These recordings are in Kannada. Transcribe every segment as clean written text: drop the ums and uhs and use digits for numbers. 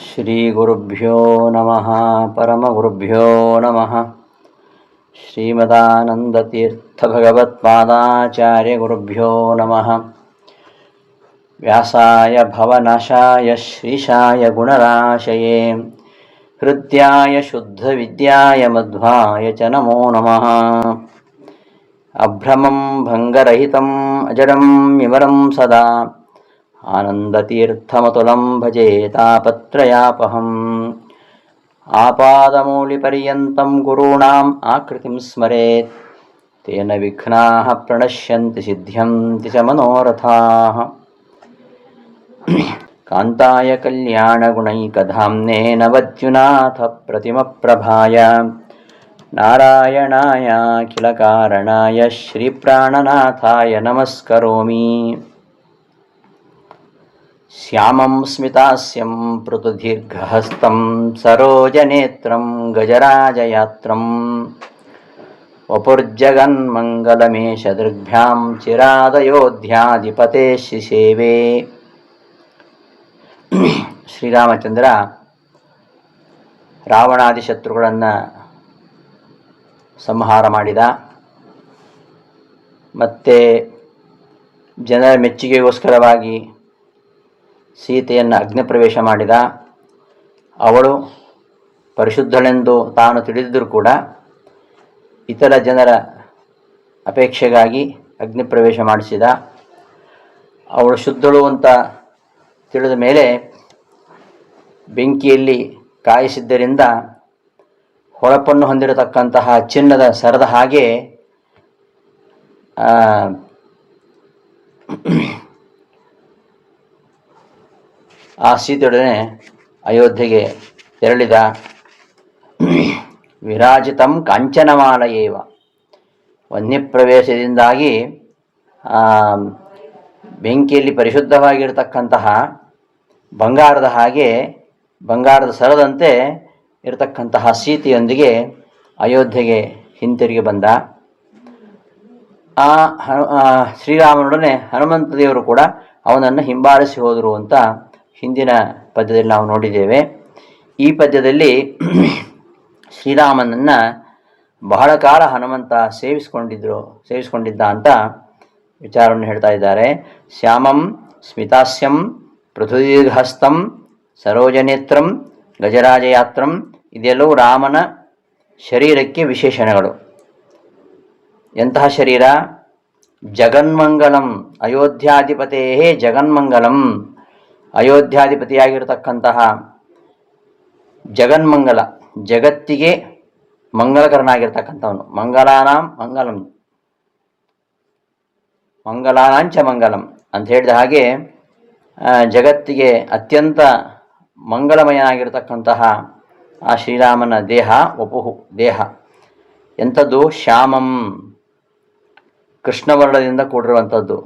ಶ್ರೀಗುರುಭ್ಯೋ ನಮಃ ಪರಮಗುರುಭ್ಯೋ ನಮಃ. ಶ್ರೀಮದಾನಂದತೀರ್ಥಭಗವತ್ಪಾದಾಚಾರ್ಯಗುರುಭ್ಯೋ ನಮಃ. ವ್ಯಾಸಾಯ ಭವನಾಶಾಯ ಶ್ರೀಶಾಯ ಗುಣರಾಶಯೇ ಹೃದ್ಯಾಯ ಶುದ್ಧವಿದ್ಯಾಯ ಮಧ್ವಾಯ ಚ ನಮೋ ನಮಃ. ಅಭ್ರಮಂ ಭಂಗರಹಿತಂ ಅಜಡಂ ವಿಮಲಂ ಸದಾ ಆನಂದತೀರ್ಥಮತುಲಂ ಭಜೆ ತಾಪತ್ರಯಾಪಹಂ. ಆಪಾದಮೌಲಿಪರ್ಯಂతం ಗುರುಣಾಂ ಆಕೃತಿಂ ಸ್ಮರೇತ್ ತೇನ ವಿಘ್ನಾಃ ಪ್ರಣಶ್ಯಂತಿ ಸಿದ್ಧ್ಯಂತಿ ಚ ಮನೋರಥಾಃ. ಕಾಂತಾಯ ಕಲ್ಯಾಣಗುಣೈಕಧಾಮ್ನೇ ನವದ್ಯುನಾಥ ಪ್ರತಿಮಪ್ರಭಾಯ ನಾರಾಯಣಾಯ ಅಖಿಲಕಾರಣಾಯ ಶ್ರೀಪ್ರಾಣನಾಥಾಯ ನಮಸ್ಕರೋಮಿ. ಶ್ಯಾಮಂ ಸ್ಮಿತಾಸ್ಯಂ ಪೃಥುದೀರ್ಘಹಸ್तं ಸರೋಜನೇತ್ರಂ ಗಜರಾಜಯಾತ್ರಂ ವಪುರ್ಜಗನ್ಮಂಗಲಮೇಷದೃಗ್ಭ್ಯಾಂ ಚಿರಾದಯೋಧ್ಯಾಧಿಪತೆ ಶಿಸೇವೆ. ಶ್ರೀರಾಮಚಂದ್ರ ರಾವಣಾದಿ ಶತ್ರುಗಳನ್ನು ಸಂಹಾರ ಮಾಡಿದ. ಮತ್ತು ಜನರ ಮೆಚ್ಚುಗೆಗೋಸ್ಕರವಾಗಿ ಸೀತೆಯನ್ನು ಅಗ್ನಿಪ್ರವೇಶ ಮಾಡಿದ. ಅವಳು ಪರಿಶುದ್ಧಳೆಂದು ತಾನು ತಿಳಿದಿದ್ದರೂ ಕೂಡ ಇತರ ಜನರ ಅಪೇಕ್ಷೆಗಾಗಿ ಅಗ್ನಿಪ್ರವೇಶ ಮಾಡಿಸಿದ. ಅವಳು ಶುದ್ಧಳು ಅಂತ ತಿಳಿದ ಮೇಲೆ ಬೆಂಕಿಯಲ್ಲಿ ಕಾಯಿಸಿದ್ದರಿಂದ ಹೊಳಪನ್ನು ಹೊಂದಿರತಕ್ಕಂತಹ ಚಿನ್ನದ ಸರದ ಹಾಗೆ ಆ ಸೀತೆಯೊಡನೆ ಅಯೋಧ್ಯೆಗೆ ತೆರಳಿದ. ವಿರಾಜಿತಂ ಕಾಂಚನಮಾಲಯೇವ, ವನ್ಯಪ್ರವೇಶದಿಂದಾಗಿ ಬೆಂಕಿಯಲ್ಲಿ ಪರಿಶುದ್ಧವಾಗಿರತಕ್ಕಂತಹ ಬಂಗಾರದ ಹಾಗೆ, ಬಂಗಾರದ ಸರದಂತೆ ಇರತಕ್ಕಂತಹ ಸೀತೆಯೊಂದಿಗೆ ಅಯೋಧ್ಯೆಗೆ ಹಿಂತಿರುಗಿ ಬಂದ. ಶ್ರೀರಾಮನೊಡನೆ ಹನುಮಂತ ದೇವರು ಕೂಡ ಅವನನ್ನು ಹಿಂಬಾಲಿಸಿ ಹೋದರು ಅಂತ ಹಿಂದಿನ ಪದ್ಯದಲ್ಲಿ ನಾವು ನೋಡಿದ್ದೇವೆ. ಈ ಪದ್ಯದಲ್ಲಿ ಶ್ರೀರಾಮನನ್ನು ಬಹಳ ಕಾಲ ಹನುಮಂತ ಸೇವಿಸಿಕೊಂಡಿದ್ದ ಅಂತ ವಿಚಾರವನ್ನು ಹೇಳ್ತಾ ಇದ್ದಾರೆ. ಶ್ಯಾಮಂ ಸ್ಮಿತಾಸ್ಯಂ ಪೃಥುದೀರ್ಘಹಸ್ತಂ ಸರೋಜನೇತ್ರಂ ಗಜರಾಜಯಾತ್ರಂ, ಇದೆಲ್ಲವೂ ರಾಮನ ಶರೀರಕ್ಕೆ ವಿಶೇಷಣಗಳು. ಎಂತಹ ಶರೀರ? ಜಗನ್ಮಂಗಲಂ, ಅಯೋಧ್ಯಾಧಿಪತೇ ಜಗನ್ಮಂಗಲಂ, ಅಯೋಧ್ಯಾಧಿಪತಿಯಾಗಿರತಕ್ಕಂತಹ ಜಗನ್ಮಂಗಲ, ಜಗತ್ತಿಗೆ ಮಂಗಲಕರನಾಗಿರ್ತಕ್ಕಂಥವನು. ಮಂಗಲಾನಾಂ ಮಂಗಲಂ, ಮಂಗಲಾನಾಂಚ ಮಂಗಲಂ ಅಂತ ಹೇಳಿದ ಹಾಗೆ ಜಗತ್ತಿಗೆ ಅತ್ಯಂತ ಮಂಗಳಮಯನಾಗಿರ್ತಕ್ಕಂತಹ ಆ ಶ್ರೀರಾಮನ ದೇಹ ವಪುಹು, ದೇಹ ಎಂಥದ್ದು? ಶ್ಯಾಮಂ, ಕೃಷ್ಣವರ್ಣದಿಂದ ಕೂಡಿರುವಂಥದ್ದು.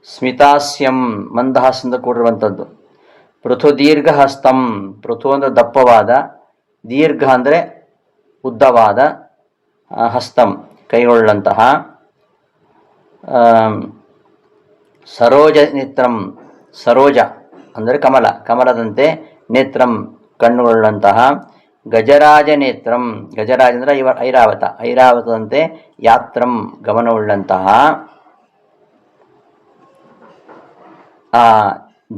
ಸ್ಮಿತಾಸ್ಯಂ, ಮಂದಹಾಸದಿಂದ ಕೂಡಿರುವಂಥದ್ದು. ಪೃಥು ದೀರ್ಘಹಸ್ತಂ, ಪೃಥು ಅಂದರೆ ದಪ್ಪವಾದ, ದೀರ್ಘ ಅಂದರೆ ಉದ್ದವಾದ, ಹಸ್ತಂ ಕೈಗೊಳ್ಳುವಂತಹ. ಸರೋಜ ನೇತ್ರಂ, ಸರೋಜ ಅಂದರೆ ಕಮಲ, ಕಮಲದಂತೆ, ನೇತ್ರಂ ಕಣ್ಣುಗೊಳ್ಳುವಂತಹ. ಗಜರಾಜ ನೇತ್ರಂ, ಗಜರಾಜ ಅಂದರೆ ಐರಾವತ, ಐರಾವತದಂತೆ ಯಾತ್ರಂ ಗಮನವುಳ್ಳಂತಹ.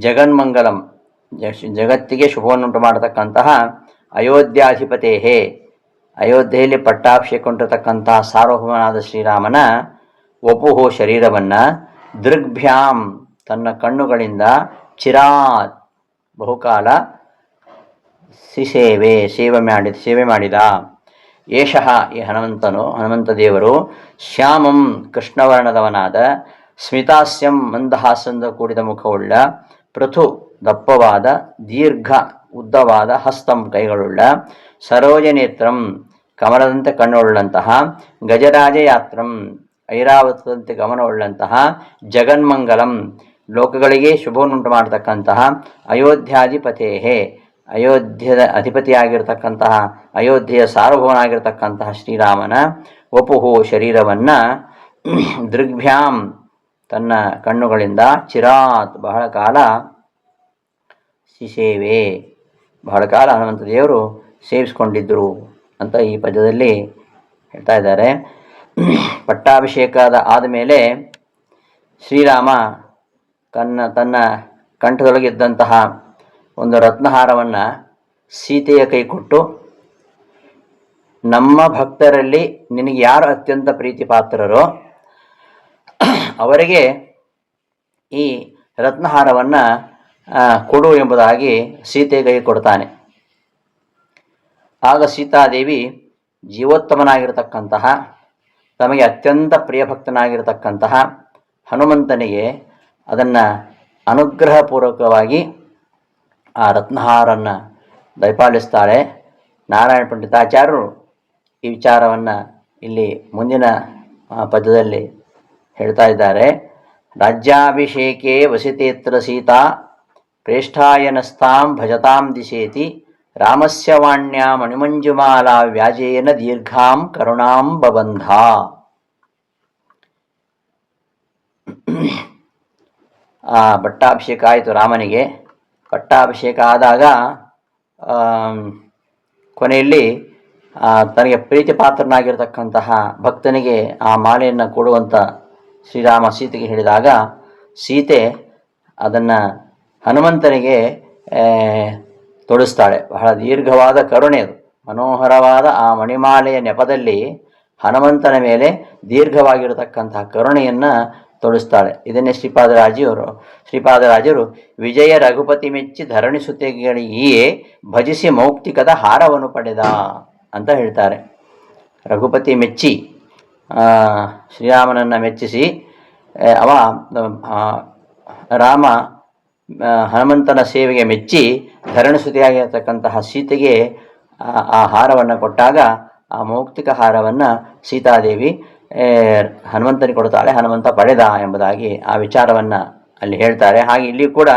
ಜಗನ್ಮಂಗಲಂ, ಜಗತ್ತಿಗೆ ಶುಭವನ್ನುಂಟು ಮಾಡತಕ್ಕಂತಹ ಅಯೋಧ್ಯಾಧಿಪತೇ, ಅಯೋಧ್ಯೆಯಲ್ಲಿ ಪಟ್ಟಾಭಿಷೇಕೊಂಡಿರತಕ್ಕಂತಹ ಸಾರ್ವಭೌಮನಾದ ಶ್ರೀರಾಮನ ವಪುಹು ಶರೀರವನ್ನು ದೃಗ್ಭ್ಯಾಂ ತನ್ನ ಕಣ್ಣುಗಳಿಂದ ಚಿರಾತ್ ಬಹುಕಾಲ ಸೇವೆ ಮಾಡಿದ. ಏಷಃ ಈ ಹನುಮಂತ ದೇವರು ಶ್ಯಾಮಂ ಕೃಷ್ಣವರ್ಣದವನಾದ, ಸ್ಮಿತಾಸ್ಯಂ ಮಂದಹಾಸದಿಂದ ಕೂಡಿದ ಮುಖವುಳ್ಳ, ಪೃಥು ದಪ್ಪವಾದ, ದೀರ್ಘ ಉದ್ದವಾದ, ಹಸ್ತಂ ಕೈಗಳುಳ್ಳ, ಸರೋಜನೇತ್ರಂ ಕಮಲದಂತೆ ಕಣ್ಣುಳ್ಳಂತಹ, ಗಜರಾಜಯಾತ್ರಂ ಐರಾವತದಂತೆ ಗಮನವುಳ್ಳಂತಹ, ಜಗನ್ಮಂಗಲಂ ಲೋಕಗಳಿಗೆ ಶುಭವನ್ನುಂಟು ಮಾಡತಕ್ಕಂತಹ, ಅಯೋಧ್ಯಾಧಿಪತೇ ಅಯೋಧ್ಯದ ಅಧಿಪತಿಯಾಗಿರ್ತಕ್ಕಂತಹ, ಅಯೋಧ್ಯೆಯ ಸಾರ್ವಭೌಮನಾಗಿರ್ತಕ್ಕಂತಹ ಶ್ರೀರಾಮನ ವಪುಹು ಶರೀರವನ್ನು ದೃಗ್ಭ್ಯಾಂ ತನ್ನ ಕಣ್ಣುಗಳಿಂದ ಚಿರಾತ್ ಬಹಳ ಕಾಲ ಶಿಸೇವೆ ಬಹಳ ಕಾಲ ಹನುಮಂತ ದೇವರು ಸೇವಿಸ್ಕೊಂಡಿದ್ದರು ಅಂತ ಈ ಪದ್ಯದಲ್ಲಿ ಹೇಳ್ತಾ ಇದ್ದಾರೆ. ಪಟ್ಟಾಭಿಷೇಕದ ಆದಮೇಲೆ ಶ್ರೀರಾಮ ತನ್ನ ಕಂಠದೊಳಗಿದ್ದಂತಹ ಒಂದು ರತ್ನಹಾರವನ್ನು ಸೀತೆಯ ಕೈ ಕೊಟ್ಟು, ನಮ್ಮ ಭಕ್ತರಲ್ಲಿ ನಿನಗೆ ಯಾರು ಅತ್ಯಂತ ಪ್ರೀತಿ ಪಾತ್ರರೋ ಅವರಿಗೆ ಈ ರತ್ನಹಾರವನ್ನು ಕೊಡು ಎಂಬುದಾಗಿ ಸೀತೆ ಕೈ ಕೊಡ್ತಾನೆ. ಆಗ ಸೀತಾದೇವಿ ಜೀವೋತ್ತಮನಾಗಿರತಕ್ಕಂತಹ, ತಮಗೆ ಅತ್ಯಂತ ಪ್ರಿಯಭಕ್ತನಾಗಿರತಕ್ಕಂತಹ ಹನುಮಂತನಿಗೆ ಅದನ್ನು ಅನುಗ್ರಹಪೂರ್ವಕವಾಗಿ ಆ ರತ್ನಹಾರನ್ನು ದಯಪಾಲಿಸ್ತಾಳೆ. ನಾರಾಯಣ ಪಂಡಿತಾಚಾರ್ಯರು ಈ ವಿಚಾರವನ್ನು ಇಲ್ಲಿ ಮುಂದಿನ ಪದ್ಯದಲ್ಲಿ ಹೇಳ್ತಾ ಇದ್ದಾರೆ. ರಾಜ್ಯಾಭಿಷೇಕೆ ವಸಿತೇತ್ರ ಸೀತಾ ಪ್ರೇಷ್ಠಾಯನಸ್ತಾಂ ಭಜತಾಂ ದಿಶೇತಿ ರಾಮಸ್ಯ ವಾಣ್ಯ ಮಣಿಮಂಜುಮಾಲಾ ವ್ಯಾಜೇನ ದೀರ್ಘಾಂ ಕರುಣಾಂ ಬಬಂಧ. ಪಟ್ಟಾಭಿಷೇಕ ಆಯಿತು ರಾಮನಿಗೆ. ಪಟ್ಟಾಭಿಷೇಕ ಆದಾಗ ಕೊನೆಯಲ್ಲಿ ತನಗೆ ಪ್ರೀತಿ ಪಾತ್ರನಾಗಿರ್ತಕ್ಕಂತಹ ಭಕ್ತನಿಗೆ ಆ ಮಾಲೆಯನ್ನು ಕೊಡುವಂಥ ಶ್ರೀರಾಮ ಸೀತೆಗೆ ಹೇಳಿದಾಗ ಸೀತೆ ಅದನ್ನು ಹನುಮಂತನಿಗೆ ತೊಡಿಸ್ತಾಳೆ. ಬಹಳ ದೀರ್ಘವಾದ ಕರುಣೆ ಅದು. ಮನೋಹರವಾದ ಆ ಮಣಿಮಾಲೆಯ ನೆಪದಲ್ಲಿ ಹನುಮಂತನ ಮೇಲೆ ದೀರ್ಘವಾಗಿರತಕ್ಕಂತಹ ಕರುಣೆಯನ್ನು ತೊಡಿಸ್ತಾಳೆ. ಇದನ್ನೇ ಶ್ರೀಪಾದರಾಜರು ವಿಜಯ ರಘುಪತಿ ಮೆಚ್ಚಿ ಧರಣಿ ಸುತೆಗಳಿಯೇ ಭಜಿಸಿ ಮೌಕ್ತಿಕದ ಹಾರವನ್ನು ಪಡೆದ ಅಂತ ಹೇಳ್ತಾರೆ. ರಘುಪತಿ ಮೆಚ್ಚಿ, ಶ್ರೀರಾಮನನ್ನು ಮೆಚ್ಚಿಸಿ ರಾಮ ಹನುಮಂತನ ಸೇವೆಗೆ ಮೆಚ್ಚಿ ಧರಣಸುತಿಯಾಗಿರತಕ್ಕಂತಹ ಸೀತೆಗೆ ಆ ಹಾರವನ್ನು ಕೊಟ್ಟಾಗ ಆ ಮೌಕ್ತಿಕ ಹಾರವನ್ನು ಸೀತಾದೇವಿ ಹನುಮಂತನಿಗೆ ಕೊಡ್ತಾಳೆ. ಹನುಮಂತ ಪಡೆದ ಎಂಬುದಾಗಿ ಆ ವಿಚಾರವನ್ನು ಅಲ್ಲಿ ಹೇಳ್ತಾರೆ. ಹಾಗೆ ಇಲ್ಲಿ ಕೂಡ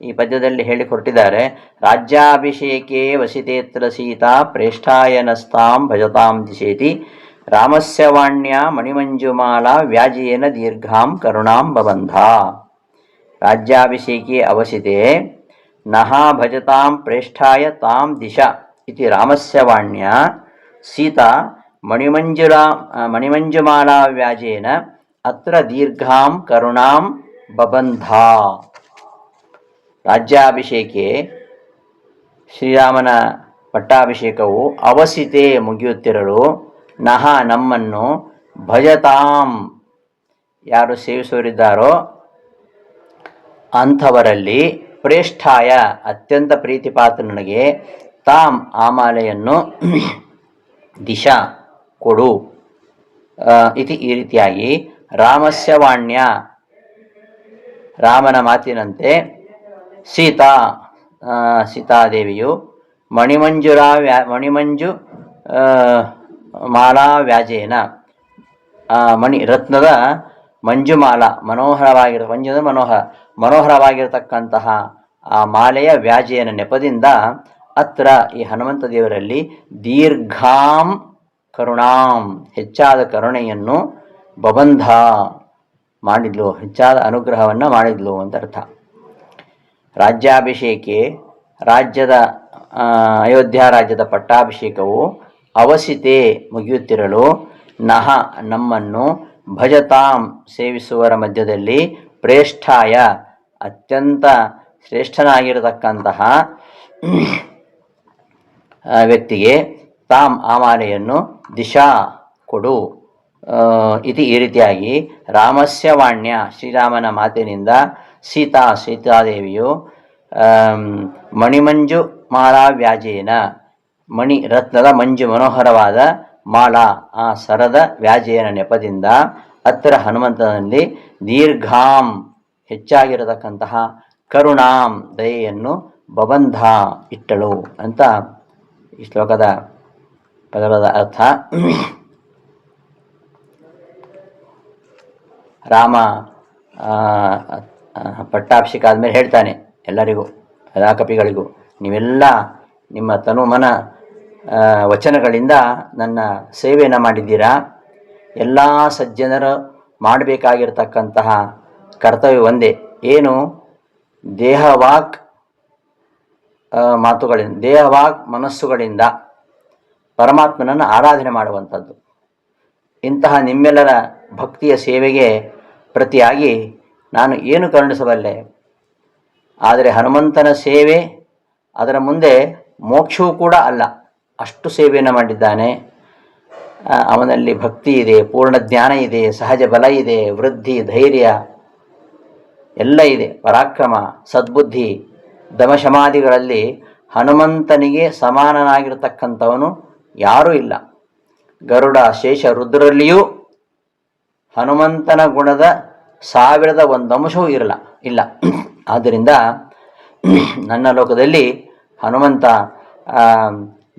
ಈ ಪದ್ಯದಲ್ಲಿ ಹೇಳಿಕೊಟ್ಟಿದ್ದಾರೆ. ರಾಜ್ಯಾಭಿಷೇಕೆ ವಸಿತೇತ್ರ ಸೀತಾ ಪ್ರೇಷ್ಠಾಯನಸ್ತಾಂ ಭಜತಾಂ ದಿಶೇತಿ ರಾಮಸ್ಯ ವಾಣ್ಯ ಮಣಿಮಂಜುಮಾಲಾ ವ್ಯಾಜೇನ ದೀರ್ಘಾಂ ಕರುಣಾಂ ಬಬಂಧ. ರಾಜ್ಯಾಭಿಷೇಕೆ ಅವಸಿತೆ ನಃ ಭಜತಾಂ ಪ್ರೇಷ್ಠಾಯ ತಾಂ ದಿಶಾ ಇತಿ ರಾಮಸ್ಯ ವಾಣ್ಯ ಸೀತಾ ಮಣಿಮಂಜುಮಾಲಾ ವ್ಯಾಜೇನ ಅತ್ರ ದೀರ್ಘಾಂ ಕರುಣಾಂ ಬಬಂಧ. ರಾಜ್ಯಾಭಿಷೇಕೆ ಶ್ರೀರಾಮನ ಪಟ್ಟಾಭಿಷೇಕವು ಅವಸಿತೆ ಮುಗಿಯುತ್ತಿರಲು ನಹ ನಮ್ಮನ್ನು ಭಜತಾಂ ಯಾರು ಸೇವಿಸುವರಿದ್ದಾರೋ ಅಂಥವರಲ್ಲಿ ಪ್ರೇಷ್ಠಾಯ ಅತ್ಯಂತ ಪ್ರೀತಿಪಾತ್ರನಿಗೆ ತಾಂ ಆ ಮಾಲೆಯನ್ನು ದಿಶಾ ಕೊಡು ಇತಿ ಈ ರೀತಿಯಾಗಿ ರಾಮಸ್ಯ ವಾಣ್ಯ ರಾಮನ ಮಾತಿನಂತೆ ಸೀತಾದೇವಿಯು ಮಣಿಮಂಜು ಮಾಲಾ ವ್ಯಾಜೇನ ರತ್ನದ ಮಂಜುಮಾಲಾ ಮನೋಹರವಾಗಿರತಕ್ಕಂತಹ ಆ ಮಾಲೆಯ ವ್ಯಾಜೇನ ನೆಪದಿಂದ ಅತ್ರ ಈ ಹನುಮಂತ ದೇವರಲ್ಲಿ ದೀರ್ಘಾಂ ಕರುಣಾಂ ಹೆಚ್ಚಾದ ಕರುಣೆಯನ್ನು ಬಬಂಧ ಮಾಡಿದ್ಲು, ಹೆಚ್ಚಾದ ಅನುಗ್ರಹವನ್ನು ಮಾಡಿದ್ಲು ಅಂತ ಅರ್ಥ. ರಾಜ್ಯಾಭಿಷೇಕೆ ಅಯೋಧ್ಯ ರಾಜ್ಯದ ಪಟ್ಟಾಭಿಷೇಕವು ಅವಸಿತೆ ಮುಗಿಯುತ್ತಿರಲು ನಹ ನಮ್ಮನ್ನು ಭಜತಾಂ ಸೇವಿಸುವರ ಮಧ್ಯದಲ್ಲಿ ಪ್ರೇಷ್ಠಾಯ ಅತ್ಯಂತ ಶ್ರೇಷ್ಠನಾಗಿರತಕ್ಕಂತಹ ವ್ಯಕ್ತಿಗೆ ತಾಂ ಆ ಮಾಲೆಯನ್ನು ದಿಶಾ ಕೊಡು ಇತಿ ಈ ರೀತಿಯಾಗಿ ರಾಮಸ್ಯ ವಾಣ್ಯ ಶ್ರೀರಾಮನ ಮಾತಿನಿಂದ ಸೀತಾದೇವಿಯು ಮಣಿಮಂಜು ಮಾಲಾ ವ್ಯಾಜೇನ ರತ್ನದ ಮಂಜು ಮನೋಹರವಾದ ಮಾಲಾ ಆ ಸರದ ವ್ಯಾಜೇನ ನೆಪದಿಂದ ಹತ್ತಿರ ಹನುಮಂತನಲ್ಲಿ ದೀರ್ಘಾಂ ಹೆಚ್ಚಾಗಿರತಕ್ಕಂತಹ ಕರುಣಾಂ ದಯೆಯನ್ನು ಬಬಂಧ ಇಟ್ಟಳು ಅಂತ ಈ ಶ್ಲೋಕದ ಪದದ ಅರ್ಥ. ರಾಮ ಪಟ್ಟಾಭಿಷೇಕ ಆದಮೇಲೆ ಹೇಳ್ತಾನೆ ಎಲ್ಲರಿಗೂ, ಎಲ್ಲ ಕಪಿಗಳಿಗೂ, ನೀವೆಲ್ಲ ನಿಮ್ಮ ತನುಮನ ವಚನಗಳಿಂದ ನನ್ನ ಸೇವೆಯನ್ನು ಮಾಡಿದ್ದೀರಾ. ಎಲ್ಲ ಸಜ್ಜನರು ಮಾಡಬೇಕಾಗಿರ್ತಕ್ಕಂತಹ ಕರ್ತವ್ಯ ಒಂದೇ, ಏನು ದೇಹ ವಾಕ್ ಮಾತುಗಳಿಂದ, ದೇಹವಾಗ್ ಮನಸ್ಸುಗಳಿಂದ ಪರಮಾತ್ಮನನ್ನು ಆರಾಧನೆ ಮಾಡುವಂಥದ್ದು. ಇಂತಹ ನಿಮ್ಮೆಲ್ಲರ ಭಕ್ತಿಯ ಸೇವೆಗೆ ಪ್ರತಿಯಾಗಿ ನಾನು ಏನು ಕರುಣಿಸಬಲ್ಲೆ? ಆದರೆ ಹನುಮಂತನ ಸೇವೆ ಅದರ ಮುಂದೆ ಮೋಕ್ಷವೂ ಕೂಡ ಅಲ್ಲ, ಅಷ್ಟು ಸೇವೆಯನ್ನು ಮಾಡಿದ್ದಾನೆ. ಅವನಲ್ಲಿ ಭಕ್ತಿ ಇದೆ, ಪೂರ್ಣ ಜ್ಞಾನ ಇದೆ, ಸಹಜ ಬಲ ಇದೆ, ವೃದ್ಧಿ, ಧೈರ್ಯ ಎಲ್ಲ ಇದೆ, ಪರಾಕ್ರಮ, ಸದ್ಬುದ್ಧಿ, ದಮಶಮಾದಿಗಳಲ್ಲಿ ಹನುಮಂತನಿಗೆ ಸಮಾನನಾಗಿರ್ತಕ್ಕಂಥವನು ಯಾರೂ ಇಲ್ಲ. ಗರುಡ, ಶೇಷ, ರುದ್ರರಲ್ಲಿಯೂ ಹನುಮಂತನ ಗುಣದ 1001 ಅಂಶವೂ ಇಲ್ಲ. ಆದ್ದರಿಂದ ನನ್ನ ಲೋಕದಲ್ಲಿ ಹನುಮಂತ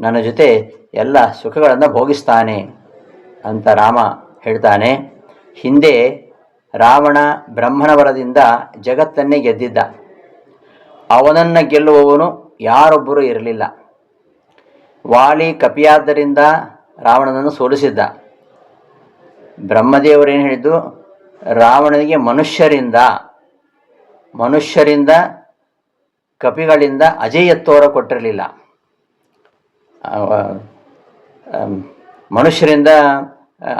ನನ್ನ ಜೊತೆ ಎಲ್ಲ ಸುಖಗಳನ್ನು ಭೋಗಿಸ್ತಾನೆ ಅಂತ ರಾಮ ಹೇಳ್ತಾನೆ. ಹಿಂದೆ ರಾವಣ ಬ್ರಹ್ಮನ ವರದಿಂದ ಜಗತ್ತನ್ನೇ ಗೆದ್ದಿದ್ದ. ಅವನನ್ನು ಗೆಲ್ಲುವವನು ಯಾರೊಬ್ಬರೂ ಇರಲಿಲ್ಲ. ವಾಲಿ ಕಪಿಯಾದ್ದರಿಂದ ರಾವಣನನ್ನು ಸೋಲಿಸಿದ್ದ. ಬ್ರಹ್ಮದೇವರೇನು ಹೇಳಿದ್ದು, ರಾವಣನಿಗೆ ಮನುಷ್ಯರಿಂದ ಕಪಿಗಳಿಂದ ಅಜೇಯತ್ವರ ಕೊಟ್ಟಿರಲಿಲ್ಲ. ಮನುಷ್ಯರಿಂದ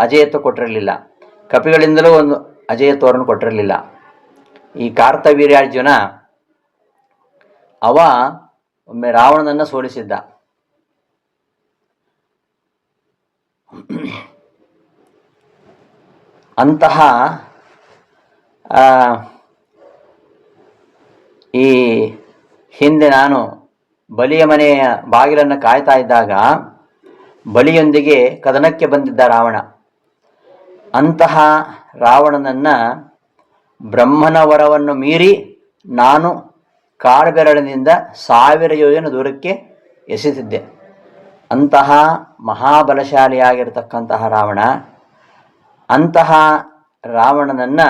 ಅಜೇಯತ್ವ ಕೊಟ್ಟಿರಲಿಲ್ಲ, ಕಪಿಗಳಿಂದಲೂ ಒಂದು ಅಜೇಯತ್ವರನ್ನು ಕೊಟ್ಟಿರಲಿಲ್ಲ. ಈ ಕಾರ್ತವೀರ್ಯಾರ್ಜುನ ಅವ ಒಮ್ಮೆ ರಾವಣನನ್ನು ಸೋಲಿಸಿದ್ದ. ಅಂತಹ ಈ ಹಿಂದೆ ನಾನು ಬಲಿಯ ಮನೆಯ ಬಾಗಿಲನ್ನು ಕಾಯ್ತಾ ಇದ್ದಾಗ ಬಲಿಯೊಂದಿಗೆ ಕದನಕ್ಕೆ ಬಂದಿದ್ದ ರಾವಣ. ಅಂತಹ ರಾವಣನನ್ನು ಬ್ರಹ್ಮನ ವರವನ್ನು ಮೀರಿ ನಾನು ಕಾಲ್ಬೆರಳಿನಿಂದ 1000 ಯೋಜನೆ ದೂರಕ್ಕೆ ಎಸೆದಿದ್ದೆ. ಅಂತಹ ಮಹಾಬಲಶಾಲಿಯಾಗಿರ್ತಕ್ಕಂತಹ ರಾವಣ, ಅಂತಹ ರಾವಣನನ್ನು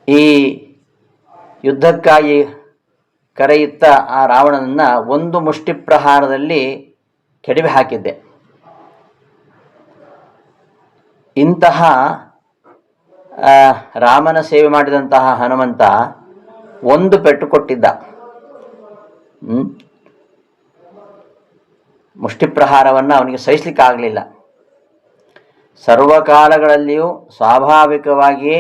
ಈ ಯುದ್ಧಕ್ಕಾಗಿ ಕರೆಯುತ್ತ ಆ ರಾವಣನನ್ನು ಒಂದು ಮುಷ್ಟಿ ಪ್ರಹಾರದಲ್ಲಿ ಕೆಡವಿ ಹಾಕಿದ್ದೆ. ಇಂತಹ ರಾಮನ ಸೇವೆ ಮಾಡಿದಂತಹ ಹನುಮಂತ ಒಂದು ಪೆಟ್ಟು ಕೊಟ್ಟಿದ್ದ. ಮುಷ್ಟಿ ಪ್ರಹಾರವನ್ನು ಅವನಿಗೆ ಸಹಿಸಲಿಕ್ಕಾಗಲಿಲ್ಲ. ಸರ್ವಕಾಲಗಳಲ್ಲಿಯೂ ಸ್ವಾಭಾವಿಕವಾಗಿಯೇ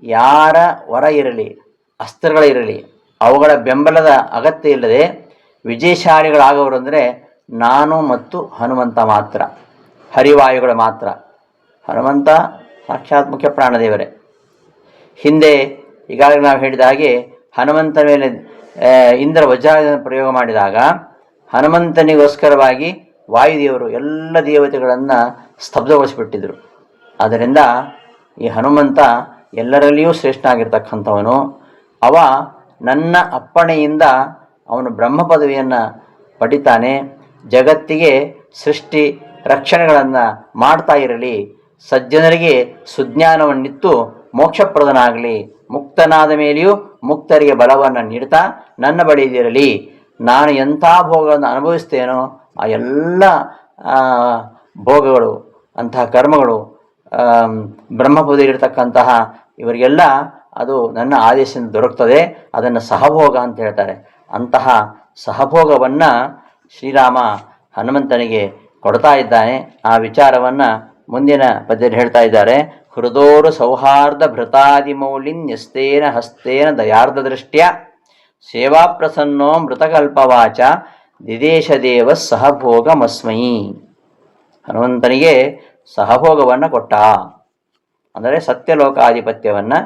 ಯಾರ ವರ ಇರಲಿ, ಅಸ್ತ್ರಗಳಿರಲಿ, ಅವುಗಳ ಬೆಂಬಲದ ಅಗತ್ಯ ಇಲ್ಲದೆ ವಿಜಯಶಾಲಿಗಳಾಗವರು ಅಂದರೆ ನಾನು ಮತ್ತು ಹನುಮಂತ ಮಾತ್ರ, ಹರಿವಾಯುಗಳು ಮಾತ್ರ. ಹನುಮಂತ ಸಾಕ್ಷಾತ್ ಮುಖ್ಯ ಪ್ರಾಣದೇವರೇ. ಹಿಂದೆ ಈಗಾಗಲೇ ನಾವು ಹೇಳಿದ ಹಾಗೆ ಹನುಮಂತನ ಮೇಲೆ ಇಂದ್ರ ವಜ್ರಾಯುಧನ ಪ್ರಯೋಗ ಮಾಡಿದಾಗ ಹನುಮಂತನಿಗೋಸ್ಕರವಾಗಿ ವಾಯುದೇವರು ಎಲ್ಲ ದೇವತೆಗಳನ್ನು ಸ್ತಬ್ಧಗೊಳಿಸಿಬಿಟ್ಟಿದ್ರು. ಆದ್ದರಿಂದ ಈ ಹನುಮಂತ ಎಲ್ಲರಲ್ಲಿಯೂ ಶ್ರೇಷ್ಠನಾಗಿರ್ತಕ್ಕಂಥವನು. ಅವ ನನ್ನ ಅಪ್ಪಣೆಯಿಂದ ಅವನು ಬ್ರಹ್ಮ ಪದವಿಯನ್ನು ಪಡಿತಾನೆ. ಜಗತ್ತಿಗೆ ಸೃಷ್ಟಿ ರಕ್ಷಣೆಗಳನ್ನು ಮಾಡ್ತಾ ಇರಲಿ, ಸಜ್ಜನರಿಗೆ ಸುಜ್ಞಾನವನ್ನಿತ್ತು ಮೋಕ್ಷಪ್ರದನಾಗಲಿ, ಮುಕ್ತನಾದ ಮೇಲೆಯೂ ಮುಕ್ತರಿಗೆ ಬಲವನ್ನು ನೀಡ್ತಾ ನನ್ನ ಬಳಿ ಇದಿರಲಿ. ನಾನು ಎಂಥ ಭೋಗವನ್ನು ಅನುಭವಿಸ್ತೇನೋ ಆ ಎಲ್ಲ ಭೋಗಗಳು, ಅಂತಹ ಕರ್ಮಗಳು, ಬ್ರಹ್ಮಪದವಿಲಿರ್ತಕ್ಕಂತಹ ಇವರಿಗೆಲ್ಲ ಅದು ನನ್ನ ಆದೇಶದಿಂದ ದೊರಕ್ತದೆ. ಅದನ್ನು ಸಹಭೋಗ ಅಂತ ಹೇಳ್ತಾರೆ. ಅಂತಹ ಸಹಭೋಗವನ್ನು ಶ್ರೀರಾಮ ಹನುಮಂತನಿಗೆ ಕೊಡ್ತಾ ಇದ್ದಾನೆ. ಆ ವಿಚಾರವನ್ನು ಮುಂದಿನ ಪದ್ಯದಲ್ಲಿ ಹೇಳ್ತಾ ಇದ್ದಾರೆ. ಹೃದೋರು ಸೌಹಾರ್ದ ಭೃತಾದಿಮೌಲಿನ್ಯಸ್ತೇನ ಹಸ್ತೇನ ದಯಾರ್ಧ ದೃಷ್ಟ್ಯ ಸೇವಾಪ್ರಸನ್ನೋ ಮೃತಕಲ್ಪವಾಚ ದಿದೇಶದೇವ ಸಹಭೋಗಮಸ್ಮಯಿ. ಹನುಮಂತನಿಗೆ ಸಹಭೋಗವನ್ನು ಕೊಟ್ಟ, ಅಂದರೆ ಸತ್ಯಲೋಕಾಧಿಪತ್ಯವನ್ನು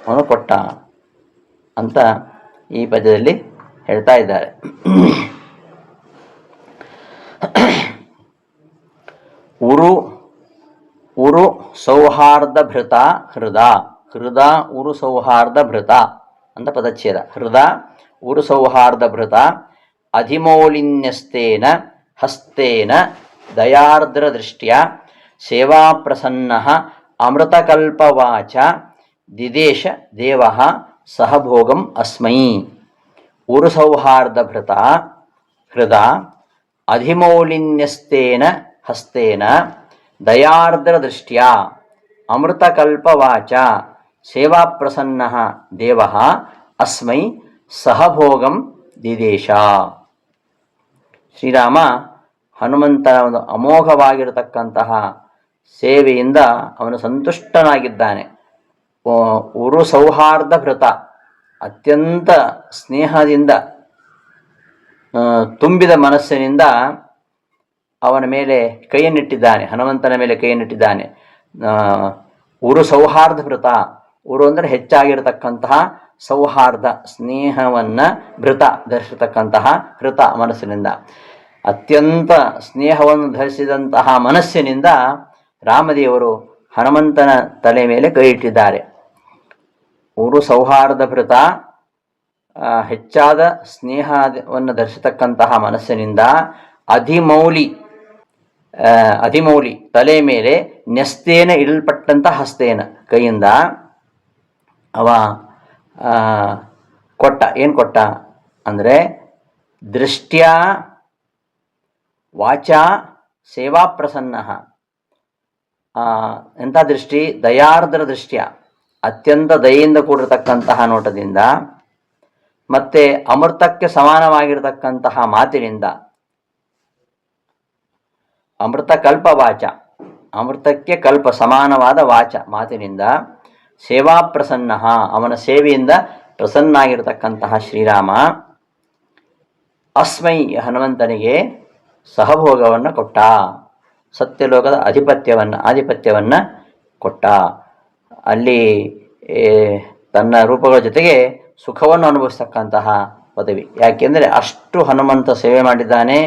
ಅವನು ಕೊಟ್ಟ ಅಂತ ಈ ಪದ್ಯದಲ್ಲಿ ಹೇಳ್ತಾ ಇದ್ದಾರೆ. ಉರು ಸೌಹಾರ್ದ ಭೃತ ಹೃದ ಉರು ಸೌಹಾರ್ದ ಭೃತ ಅಂತ ಪದಚ್ಛೇದ. ಹೃದ ಉರು ಸೌಹಾರ್ದ ಭೃತ ಅಧಿಮೌಲಿನ್ಯಸ್ತೇನ ಹಸ್ತೇನ ದಯಾರ್ದ್ರ ದೃಷ್ಟ್ಯ ಸೇವಾಪ್ರಸನ್ನ ಅಮೃತಕಲ್ಪವಾಚ ದಿದೇಶ ದೇವ ಸಹಭೋಗಂ ಅಸ್ಮೈ. ಉರು ಸೌಹಾರ್ದ ಭೃತ ಹೃದ ಅಧಿಮೌಲಿನ್ಯಸ್ತೇನ ಹಸ್ತೇನ ದಯಾರ್ದ್ರ ದೃಷ್ಟ್ಯಾ ಅಮೃತಕಲ್ಪವಾಚ ಸೇವಾಪ್ರಸನ್ನ ದೇವ ಅಸ್ಮೈ ಸಹಭೋಗಂ ದಿದೇಶ. ಶ್ರೀರಾಮ ಹನುಮಂತನ ಒಂದು ಅಮೋಘವಾಗಿರತಕ್ಕಂತಹ ಸೇವೆಯಿಂದ ಅವನು ಸಂತುಷ್ಟನಾಗಿದ್ದಾನೆ. ಉರು ಸೌಹಾರ್ದ ಭೃತ, ಅತ್ಯಂತ ಸ್ನೇಹದಿಂದ ತುಂಬಿದ ಮನಸ್ಸಿನಿಂದ ಅವನ ಮೇಲೆ ಕೈಯನ್ನಿಟ್ಟಿದ್ದಾನೆ, ಹನುಮಂತನ ಮೇಲೆ ಕೈಯನ್ನಿಟ್ಟಿದ್ದಾನೆ. ಉರು ಸೌಹಾರ್ದ ಭೃತ, ಉರು ಅಂದರೆ ಹೆಚ್ಚಾಗಿರತಕ್ಕಂತಹ ಸೌಹಾರ್ದ ಸ್ನೇಹವನ್ನು ಭೃತ ಧರಿಸಿರ್ತಕ್ಕಂತಹ ಹೃತ ಮನಸ್ಸಿನಿಂದ, ಅತ್ಯಂತ ಸ್ನೇಹವನ್ನು ಧರಿಸಿದಂತಹ ಮನಸ್ಸಿನಿಂದ ರಾಮದೇವರು ಹನುಮಂತನ ತಲೆ ಮೇಲೆ ಕೈ ಇಟ್ಟಿದ್ದಾರೆ. ಉರು ಸೌಹಾರ್ದ ಭೃತ, ಹೆಚ್ಚಾದ ಸ್ನೇಹವನ್ನು ಧರಿಸತಕ್ಕಂತಹ ಮನಸ್ಸಿನಿಂದ ಅಧಿಮೌಲಿ ತಲೆ ಮೇಲೆ ನ್ಯಸ್ತೇನ ಇಡಲ್ಪಟ್ಟಂಥ ಹಸ್ತೇನ ಕೈಯಿಂದ ಅವ ಕೊಟ್ಟ. ಏನು ಕೊಟ್ಟ ಅಂದರೆ ದೃಷ್ಟ್ಯ ವಾಚಾ ಸೇವಾ ಪ್ರಸನ್ನ. ಎಂಥ ದೃಷ್ಟಿ? ದಯಾರ್ದ್ರ ದೃಷ್ಟ್ಯ, ಅತ್ಯಂತ ದಯೆಯಿಂದ ಕೂಡಿರತಕ್ಕಂತಹ ನೋಟದಿಂದ, ಮತ್ತು ಅಮೃತಕ್ಕೆ ಸಮಾನವಾಗಿರತಕ್ಕಂತಹ ಮಾತಿನಿಂದ, ಅಮೃತ ಕಲ್ಪ ವಾಚ, ಅಮೃತಕ್ಕೆ ಕಲ್ಪ ಸಮಾನವಾದ ವಾಚ ಮಾತಿನಿಂದ, ಸೇವಾ ಪ್ರಸನ್ನ, ಅವನ ಸೇವೆಯಿಂದ ಪ್ರಸನ್ನಾಗಿರತಕ್ಕಂತಹ ಶ್ರೀರಾಮ ಅಸ್ಮೈ ಹನುಮಂತನಿಗೆ ಸಹಭೋಗವನ್ನು ಕೊಟ್ಟ, ಸತ್ಯಲೋಕದ ಆಧಿಪತ್ಯವನ್ನು ಕೊಟ್ಟ. ಅಲ್ಲಿ ತನ್ನ ರೂಪಗಳ ಜೊತೆಗೆ ಸುಖವನ್ನು ಅನುಭವಿಸ್ತಕ್ಕಂತಹ ಪದವಿ. ಯಾಕೆಂದರೆ ಅಷ್ಟು ಹನುಮಂತ ಸೇವೆ ಮಾಡಿದ್ದಾನೆ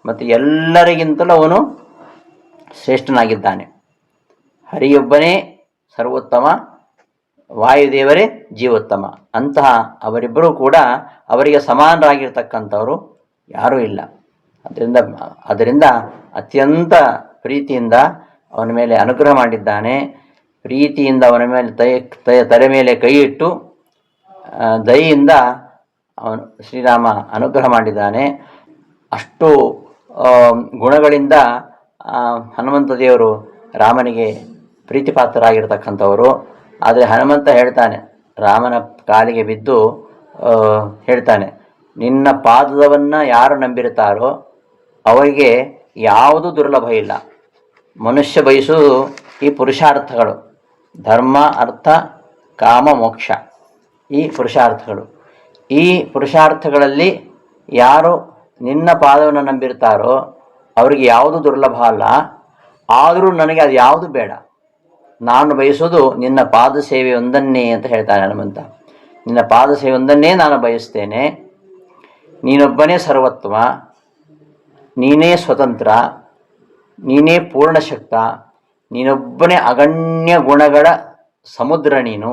ಮತ್ತು ಎಲ್ಲರಿಗಿಂತಲೂ ಅವನು ಶ್ರೇಷ್ಠನಾಗಿದ್ದಾನೆ. ಹರಿಯೊಬ್ಬನೇ ಸರ್ವೋತ್ತಮ, ವಾಯುದೇವರೇ ಜೀವೋತ್ತಮ. ಅಂತಹ ಅವರಿಬ್ಬರೂ ಕೂಡ ಅವರಿಗೆ ಸಮಾನರಾಗಿರ್ತಕ್ಕಂಥವರು ಯಾರೂ ಇಲ್ಲ. ಅದರಿಂದ ಅತ್ಯಂತ ಪ್ರೀತಿಯಿಂದ ಅವನ ಮೇಲೆ ಅನುಗ್ರಹ ಮಾಡಿದ್ದಾನೆ. ಪ್ರೀತಿಯಿಂದ ಅವನ ಮೇಲೆ ತಲೆ ಮೇಲೆ ಕೈ ಇಟ್ಟು ದಯೆಯಿಂದ ಅವನು ಶ್ರೀರಾಮ ಅನುಗ್ರಹ ಮಾಡಿದ್ದಾನೆ. ಅಷ್ಟು ಗುಣಗಳಿಂದ ಹನುಮಂತ ದೇವರು ರಾಮನಿಗೆ ಪ್ರೀತಿಪಾತ್ರರಾಗಿರ್ತಕ್ಕಂಥವರು. ಆದರೆ ಹನುಮಂತ ಹೇಳ್ತಾನೆ, ರಾಮನ ಕಾಲಿಗೆ ಬಿದ್ದು ಹೇಳ್ತಾನೆ, ನಿನ್ನ ಪಾದವನ್ನು ಯಾರು ನಂಬಿರುತ್ತಾರೋ ಅವರಿಗೆ ಯಾವುದೂ ದುರ್ಲಭ ಇಲ್ಲ. ಮನುಷ್ಯ ಬಯಸುವುದು ಈ ಪುರುಷಾರ್ಥಗಳು, ಧರ್ಮ ಅರ್ಥ ಕಾಮ ಮೋಕ್ಷ, ಈ ಪುರುಷಾರ್ಥಗಳು. ಈ ಪುರುಷಾರ್ಥಗಳಲ್ಲಿ ಯಾರು ನಿನ್ನ ಪಾದವನ್ನು ನಂಬಿರ್ತಾರೋ ಅವರಿಗೆ ಯಾವುದು ದುರ್ಲಭ ಅಲ್ಲ. ಆದರೂ ನನಗೆ ಅದು ಯಾವುದು ಬೇಡ, ನಾನು ಬಯಸೋದು ನಿನ್ನ ಪಾದ ಸೇವೆ ಒಂದನ್ನೇ ಅಂತ ಹೇಳ್ತಾನೆ ಹನುಮಂತ. ನಿನ್ನ ಪಾದ ಸೇವೆ ಒಂದನ್ನೇ ನಾನು ಬಯಸ್ತೇನೆ. ನೀನೊಬ್ಬನೇ ಸರ್ವತ್ವ, ನೀನೇ ಸ್ವತಂತ್ರ, ನೀನೇ ಪೂರ್ಣಶಕ್ತ, ನೀನೊಬ್ಬನೇ ಅಗಣ್ಯ ಗುಣಗಳ ಸಮುದ್ರ. ನೀನು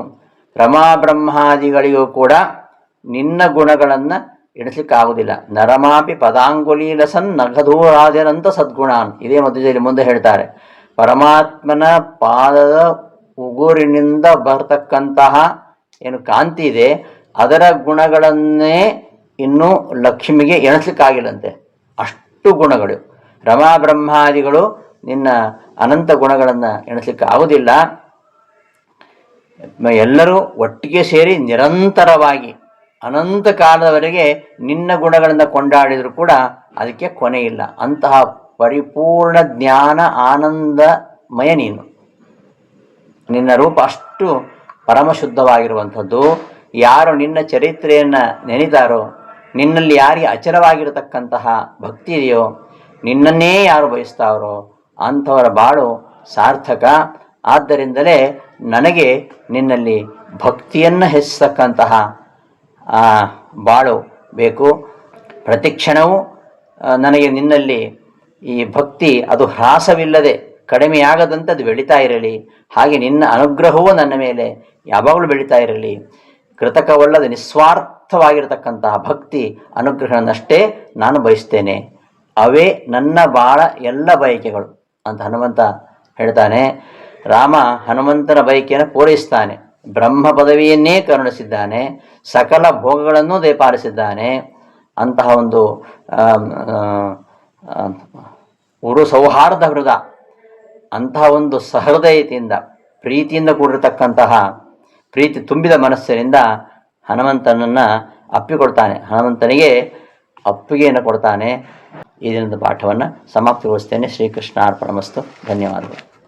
ರಮಾ ಬ್ರಹ್ಮಾದಿಗಳಿಗೂ ಕೂಡ ನಿನ್ನ ಗುಣಗಳನ್ನು ಎಣಿಸ್ಲಿಕ್ಕಾಗೋದಿಲ್ಲ. ನರಮಾಪಿ ಪದಾಂಗುಲೀಲಸನ್ ನಗಧೂರಾಜನಂತ ಸದ್ಗುಣಾನ್, ಇದೇ ಮಧ್ಯದಲ್ಲಿ ಮುಂದೆ ಹೇಳ್ತಾರೆ. ಪರಮಾತ್ಮನ ಪಾದದ ಉಗುರಿನಿಂದ ಬರ್ತಕ್ಕಂತಹ ಏನು ಕಾಂತಿ ಇದೆ, ಅದರ ಗುಣಗಳನ್ನೇ ಇನ್ನೂ ಲಕ್ಷ್ಮಿಗೆ ಎಣಿಸ್ಲಿಕ್ಕಾಗಿಲ್ಲಂತೆ. ಅಷ್ಟು ಗುಣಗಳು. ರಮಾ ಬ್ರಹ್ಮಾದಿಗಳು ನಿನ್ನ ಅನಂತ ಗುಣಗಳನ್ನು ಎಣಿಸ್ಲಿಕ್ಕೆ ಆಗುವುದಿಲ್ಲ. ಎಲ್ಲರೂ ಒಟ್ಟಿಗೆ ಸೇರಿ ನಿರಂತರವಾಗಿ ಅನಂತ ಕಾಲದವರೆಗೆ ನಿನ್ನ ಗುಣಗಳನ್ನು ಕೊಂಡಾಡಿದರೂ ಕೂಡ ಅದಕ್ಕೆ ಕೊನೆ ಇಲ್ಲ. ಅಂತಹ ಪರಿಪೂರ್ಣ ಜ್ಞಾನ ಆನಂದಮಯ ನೀನು. ನಿನ್ನ ರೂಪ ಅಷ್ಟು ಪರಮಶುದ್ಧವಾಗಿರುವಂಥದ್ದು. ಯಾರು ನಿನ್ನ ಚರಿತ್ರೆಯನ್ನು ನೆನೆದಾರೋ, ನಿನ್ನಲ್ಲಿ ಯಾರಿಗೆ ಅಚಲವಾಗಿರತಕ್ಕಂತಹ ಭಕ್ತಿ ಇದೆಯೋ, ನಿನ್ನನ್ನೇ ಯಾರು ಬಯಸ್ತಾರೋ ಅಂಥವರ ಬಾಳು ಸಾರ್ಥಕ. ಆದ್ದರಿಂದಲೇ ನನಗೆ ನಿನ್ನಲ್ಲಿ ಭಕ್ತಿಯನ್ನು ಹೆಚ್ಚಿಸ್ತಕ್ಕಂತಹ ಬಾಳು ಬೇಕು. ಪ್ರತಿಕ್ಷಣವೂ ನನಗೆ ನಿನ್ನಲ್ಲಿ ಈ ಭಕ್ತಿ ಅದು ಹ್ರಾಸವಿಲ್ಲದೆ ಕಡಿಮೆಯಾಗದಂತೆ ಅದು ಬೆಳೀತಾ ಇರಲಿ. ಹಾಗೆ ನಿನ್ನ ಅನುಗ್ರಹವೂ ನನ್ನ ಮೇಲೆ ಯಾವಾಗಲೂ ಬೆಳೀತಾ ಇರಲಿ. ಕೃತಕವಲ್ಲದ ನಿಸ್ವಾರ್ಥವಾಗಿರತಕ್ಕಂತಹ ಭಕ್ತಿ ಅನುಗ್ರಹವನ್ನಷ್ಟೇ ನಾನು ಬಯಸ್ತೇನೆ. ಅವೇ ನನ್ನ ಬಾಳ ಎಲ್ಲ ಬಯಕೆಗಳು ಅಂತ ಹನುಮಂತ ಹೇಳ್ತಾನೆ. ರಾಮ ಹನುಮಂತನ ಬಯಕೆಯನ್ನು ಪೂರೈಸ್ತಾನೆ. ಬ್ರಹ್ಮ ಪದವಿಯನ್ನೇ ಕರುಣಿಸಿದ್ದಾನೆ, ಸಕಲ ಭೋಗಗಳನ್ನೂ ದಯಪಾಲಿಸಿದ್ದಾನೆ. ಅಂತಹ ಒಂದು ಉರು ಸೌಹಾರ್ದ ಹೃದಯ, ಅಂತಹ ಒಂದು ಸಹೃದಯತೆಯಿಂದ ಪ್ರೀತಿಯಿಂದ ಕೂಡಿರತಕ್ಕಂತಹ ಪ್ರೀತಿ ತುಂಬಿದ ಮನಸ್ಸಿನಿಂದ ಹನುಮಂತನನ್ನು ಅಪ್ಪಿಕೊಡ್ತಾನೆ, ಹನುಮಂತನಿಗೆ ಅಪ್ಪಿಗೆಯನ್ನು ಕೊಡ್ತಾನೆ. ಈ ದಿನದ ಪಾಠವನ್ನು ಸಮಾಪ್ತಿಗೊಳಿಸ್ತೇನೆ. ಶ್ರೀಕೃಷ್ಣ ಅರ್ಪಣಮಸ್ತು. ಧನ್ಯವಾದಗಳು.